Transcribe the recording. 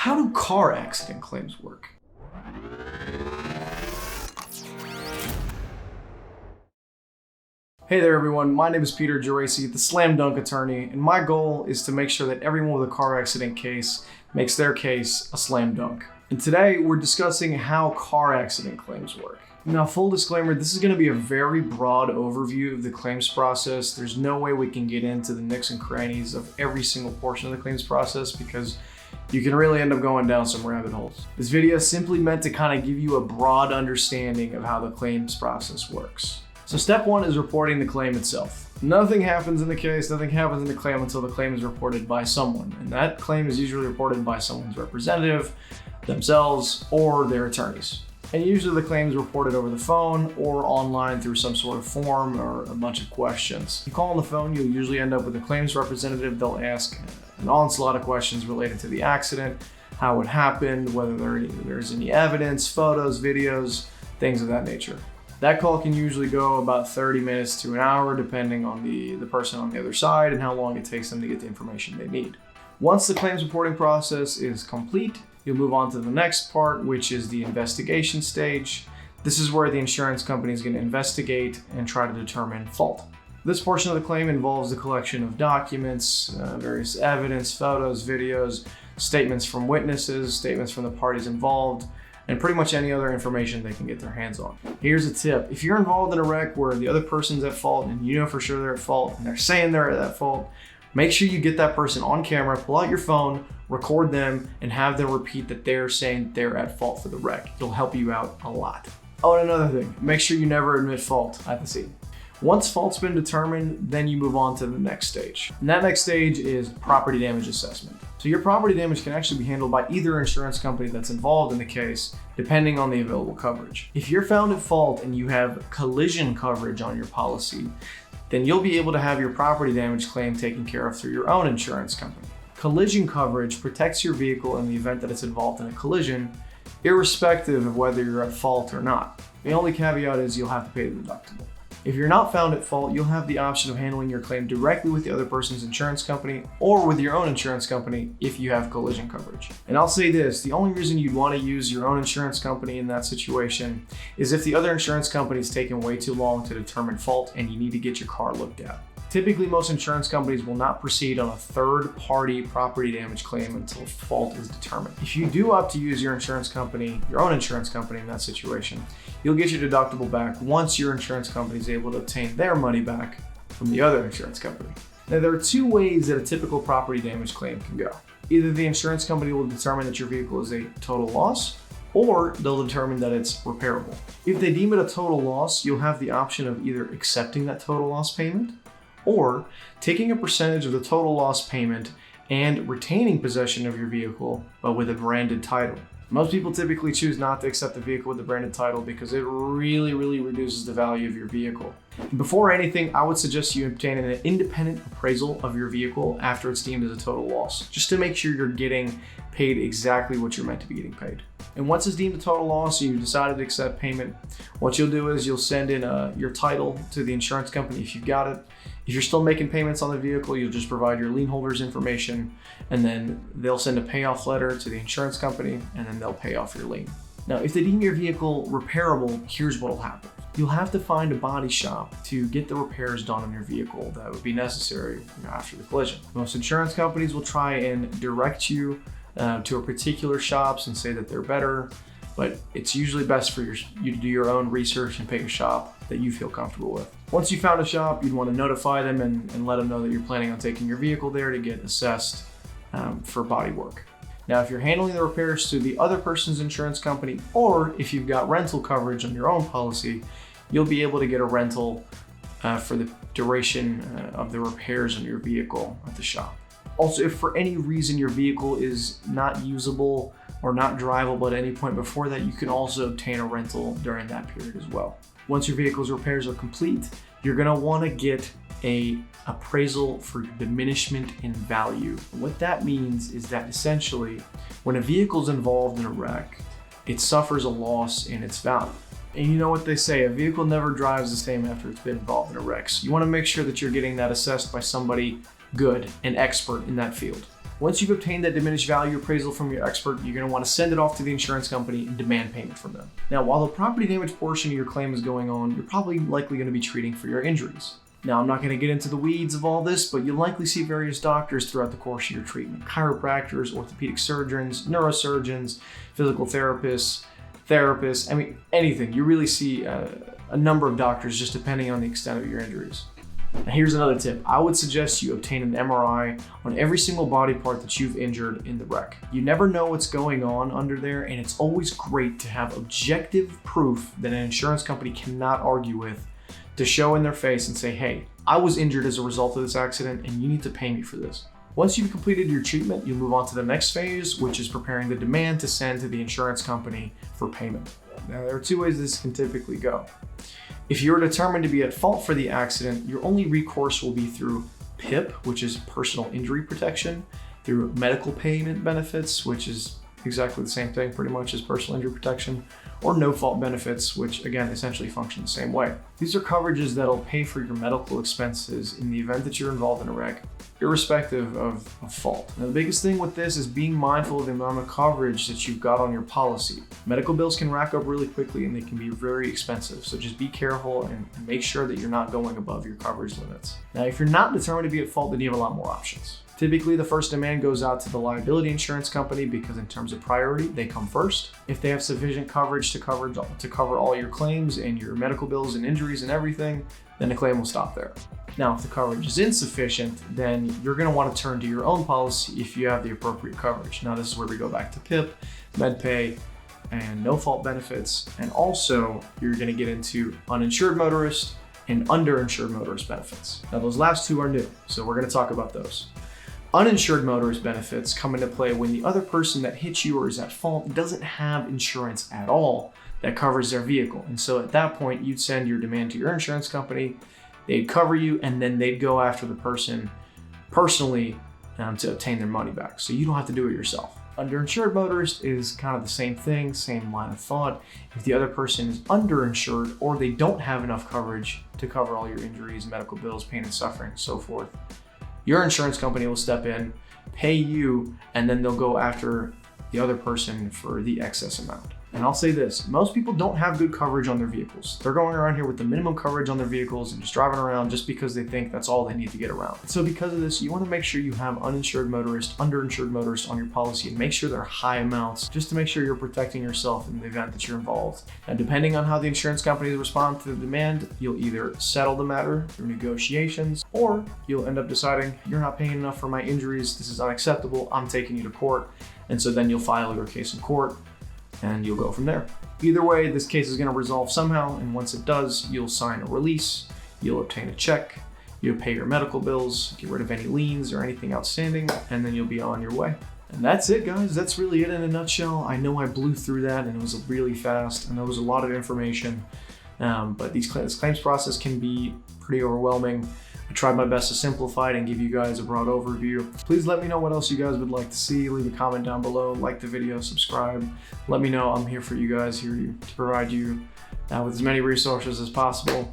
How do car accident claims work? Hey there everyone, my name is Peter Geraci, the Slam Dunk Attorney, and my goal is to make sure that everyone with a car accident case makes their case a slam dunk. And today we're discussing how car accident claims work. Now, full disclaimer, this is going to be a very broad overview of the claims process. There's no way we can get into the nooks and crannies of every single portion of the claims process because you can really end up going down some rabbit holes. This video is simply meant to kind of give you a broad understanding of how the claims process works. So step one is reporting the claim itself. Nothing happens in the case, nothing happens in the claim until the claim is reported by someone. And that claim is usually reported by someone's representative, themselves, or their attorneys. And usually the claim is reported over the phone or online through some sort of form or a bunch of questions. You call on the phone, you'll usually end up with a claims representative. They'll ask an onslaught of questions related to the accident, how it happened, whether there's any evidence, photos, videos, things of that nature. That call can usually go about 30 minutes to an hour, depending on the person on the other side and how long it takes them to get the information they need. Once the claims reporting process is complete, you'll move on to the next part, which is the investigation stage. This is where the insurance company is going to investigate and try to determine fault. This portion of the claim involves the collection of documents, various evidence, photos, videos, statements from witnesses, statements from the parties involved, and pretty much any other information they can get their hands on. Here's a tip. If you're involved in a wreck where the other person's at fault and you know for sure they're at fault and they're saying they're at fault, make sure you get that person on camera, pull out your phone, record them, and have them repeat that they're saying they're at fault for the wreck. It'll help you out a lot. Oh, and another thing, make sure you never admit fault at the scene. Once fault's been determined, then you move on to the next stage. And that next stage is property damage assessment. So your property damage can actually be handled by either insurance company that's involved in the case, depending on the available coverage. If you're found at fault and you have collision coverage on your policy, then you'll be able to have your property damage claim taken care of through your own insurance company. Collision coverage protects your vehicle in the event that it's involved in a collision, irrespective of whether you're at fault or not. The only caveat is you'll have to pay the deductible. If you're not found at fault, you'll have the option of handling your claim directly with the other person's insurance company or with your own insurance company if you have collision coverage. And I'll say this, the only reason you'd want to use your own insurance company in that situation is if the other insurance company is taking way too long to determine fault and you need to get your car looked at. Typically, most insurance companies will not proceed on a third-party property damage claim until fault is determined. If you do opt to use your insurance company, your own insurance company in that situation, you'll get your deductible back once your insurance company is able to obtain their money back from the other insurance company. Now, there are two ways that a typical property damage claim can go. Either the insurance company will determine that your vehicle is a total loss, or they'll determine that it's repairable. If they deem it a total loss, you'll have the option of either accepting that total loss payment or taking a percentage of the total loss payment and retaining possession of your vehicle, but with a branded title. Most people typically choose not to accept the vehicle with a branded title because it really reduces the value of your vehicle. Before anything, I would suggest you obtain an independent appraisal of your vehicle after it's deemed as a total loss, just to make sure you're getting paid exactly what you're meant to be getting paid. And once it's deemed a total loss and you've decided to accept payment, what you'll do is you'll send in your title to the insurance company if you've got it. If you're still making payments on the vehicle, you'll just provide your lien holder's information, and then they'll send a payoff letter to the insurance company, and then they'll pay off your lien. Now, if they deem your vehicle repairable, here's what'll happen. You'll have to find a body shop to get the repairs done on your vehicle that would be necessary after the collision. Most insurance companies will try and direct you to a particular shops and say that they're better, but it's usually best for you to do your own research and pick a shop that you feel comfortable with. Once you found a shop, you'd want to notify them and let them know that you're planning on taking your vehicle there to get assessed for body work. Now, if you're handling the repairs through the other person's insurance company, or if you've got rental coverage on your own policy, you'll be able to get a rental for the duration of the repairs on your vehicle at the shop. Also, if for any reason your vehicle is not usable or not drivable at any point before that, you can also obtain a rental during that period as well. Once your vehicle's repairs are complete, you're gonna wanna get an appraisal for diminishment in value. What that means is that essentially, when a vehicle's involved in a wreck, it suffers a loss in its value. And you know what they say, a vehicle never drives the same after it's been involved in a wreck. So you wanna make sure that you're getting that assessed by somebody good, an expert in that field. Once you've obtained that diminished value appraisal from your expert, you're going to want to send it off to the insurance company and demand payment from them. Now, while the property damage portion of your claim is going on, you're probably likely going to be treating for your injuries. Now, I'm not going to get into the weeds of all this, but you'll likely see various doctors throughout the course of your treatment. Chiropractors, orthopedic surgeons, neurosurgeons, physical therapists, I mean, anything. You really see a number of doctors just depending on the extent of your injuries. Now, here's another tip. I would suggest you obtain an MRI on every single body part that you've injured in the wreck. You never know what's going on under there, and it's always great to have objective proof that an insurance company cannot argue with, to show in their face and say, hey, I was injured as a result of this accident and you need to pay me for this. Once you've completed your treatment, you'll move on to the next phase, which is preparing the demand to send to the insurance company for payment. Now, there are two ways this can typically go. If you're determined to be at fault for the accident, your only recourse will be through PIP, which is personal injury protection, through medical payment benefits, which is exactly the same thing pretty much as personal injury protection, or no fault benefits, which again essentially function the same way. These are coverages that'll pay for your medical expenses in the event that you're involved in a wreck, irrespective of fault. Now, the biggest thing with this is being mindful of the amount of coverage that you've got on your policy. Medical bills can rack up really quickly and they can be very expensive, so just be careful and make sure that you're not going above your coverage limits. Now, if you're not determined to be at fault, then you have a lot more options. Typically, the first demand goes out to the liability insurance company because in terms of priority, they come first. If they have sufficient coverage to cover all your claims and your medical bills and injuries and everything, then the claim will stop there. Now, if the coverage is insufficient, then you're going to want to turn to your own policy if you have the appropriate coverage. Now, this is where we go back to PIP, MedPay, and no fault benefits. And also, you're going to get into uninsured motorist and underinsured motorist benefits. Now, those last two are new, so we're going to talk about those. Uninsured motorist benefits come into play when the other person that hit you or is at fault doesn't have insurance at all that covers their vehicle. And so at that point, you'd send your demand to your insurance company, they'd cover you, and then they'd go after the person personally to obtain their money back. So you don't have to do it yourself. Underinsured motorist is kind of the same thing, same line of thought. If the other person is underinsured or they don't have enough coverage to cover all your injuries, medical bills, pain and suffering, so forth, your insurance company will step in, pay you, and then they'll go after the other person for the excess amount. And I'll say this, most people don't have good coverage on their vehicles. They're going around here with the minimum coverage on their vehicles and just driving around just because they think that's all they need to get around. So because of this, you want to make sure you have uninsured motorists, underinsured motorists on your policy and make sure they're high amounts just to make sure you're protecting yourself in the event that you're involved. And depending on how the insurance companies respond to the demand, you'll either settle the matter through negotiations or you'll end up deciding you're not paying enough for my injuries, this is unacceptable, I'm taking you to court. And so then you'll file your case in court and you'll go from there. Either way, this case is going to resolve somehow, and once it does, you'll sign a release, you'll obtain a check, you'll pay your medical bills, get rid of any liens or anything outstanding, and then you'll be on your way. And that's it, guys. That's really it in a nutshell. I know I blew through that and it was really fast and there was a lot of information, but this claims process can be pretty overwhelming. I tried my best to simplify it and give you guys a broad overview. Please let me know what else you guys would like to see. Leave a comment down below, like the video, subscribe. Let me know. I'm here for you guys, here to provide you with as many resources as possible.